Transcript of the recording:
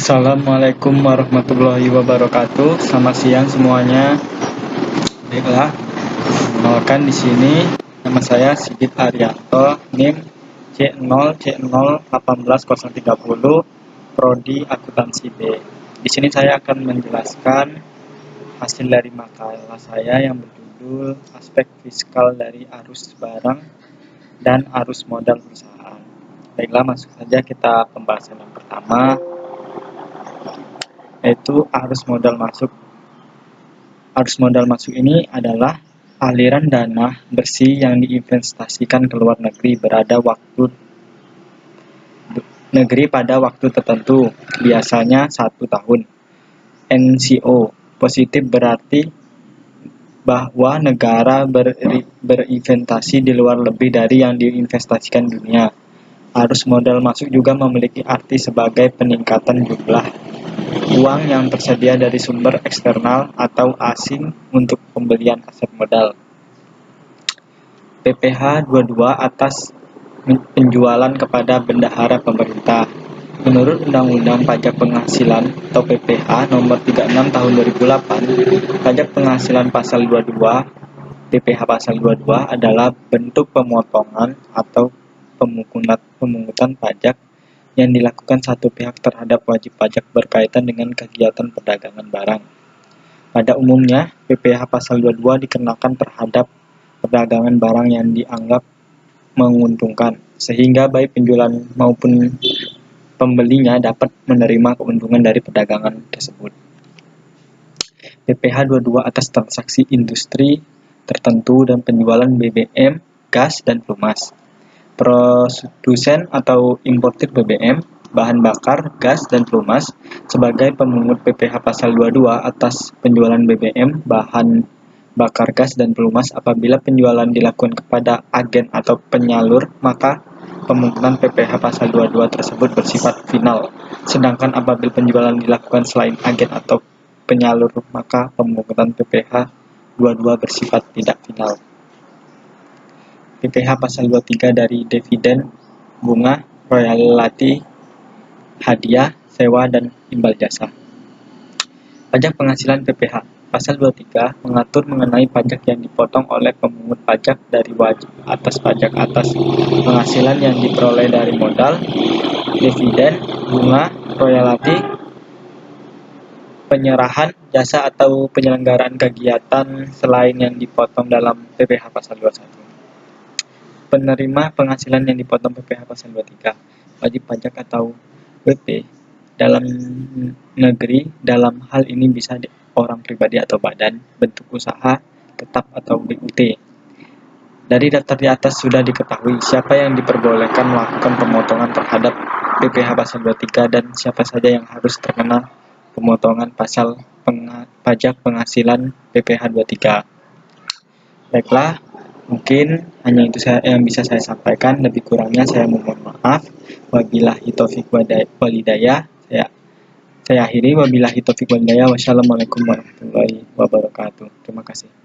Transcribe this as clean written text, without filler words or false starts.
Assalamualaikum warahmatullahi wabarakatuh. Selamat siang semuanya. Baiklah, perkenalkan di sini nama saya Sigit Arianto, NIM C0C0181030, Prodi Akuntansi B. Di sini saya akan menjelaskan hasil dari makalah saya yang berjudul Aspek Fiskal dari Arus Barang dan Arus Modal Perusahaan. Baiklah, masuk saja kita pembahasan yang pertama, yaitu arus modal masuk. Arus modal masuk ini adalah aliran dana bersih yang diinvestasikan ke luar negeri pada waktu tertentu, biasanya 1 tahun. NCO positif berarti bahwa negara berinvestasi di luar lebih dari yang diinvestasikan dunia. Arus modal masuk juga memiliki arti sebagai peningkatan jumlah uang yang tersedia dari sumber eksternal atau asing untuk pembelian aset modal. PPh 22 atas penjualan kepada bendahara pemerintah. Menurut Undang-Undang Pajak Penghasilan atau PPh nomor 36 tahun 2008, pajak penghasilan pasal 22, PPh pasal 22 adalah bentuk pemotongan atau pemungutan pajak yang dilakukan satu pihak terhadap wajib pajak berkaitan dengan kegiatan perdagangan barang. Pada umumnya, PPh pasal 22 dikenakan terhadap perdagangan barang yang dianggap menguntungkan, sehingga baik penjualan maupun pembelinya dapat menerima keuntungan dari perdagangan tersebut. PPh 22 atas transaksi industri tertentu dan penjualan BBM, gas, dan pelumas. Produsen atau importir BBM, bahan bakar, gas, dan pelumas sebagai pemungut PPh pasal 22 atas penjualan BBM, bahan bakar gas, dan pelumas. Apabila penjualan dilakukan kepada agen atau penyalur, maka pemungutan PPh pasal 22 tersebut bersifat final. Sedangkan apabila penjualan dilakukan selain agen atau penyalur, maka pemungutan PPh 22 bersifat tidak final. PPh pasal 23 dari dividen, bunga, royalti, hadiah, sewa, dan imbal jasa. Pajak penghasilan PPh pasal 23 mengatur mengenai pajak yang dipotong oleh pemungut pajak dari wajib atas pajak atas penghasilan yang diperoleh dari modal, dividen, bunga, royalti, penyerahan jasa atau penyelenggaraan kegiatan selain yang dipotong dalam PPh pasal 21. Penerima penghasilan yang dipotong PPh pasal 23, wajib pajak atau WP dalam negeri, dalam hal ini bisa orang pribadi atau badan, bentuk usaha tetap atau BUT. Dari daftar di atas sudah diketahui siapa yang diperbolehkan melakukan pemotongan terhadap PPh pasal 23 dan siapa saja yang harus terkena pemotongan pasal pajak penghasilan PPh 23. Baiklah, mungkin hanya itu yang bisa saya sampaikan. Lebih kurangnya saya mohon maaf. Wabillahi taufiq walhidayah. Saya akhiri. Wabillahi taufiq walhidayah. Wassalamualaikum warahmatullahi wabarakatuh. Terima kasih.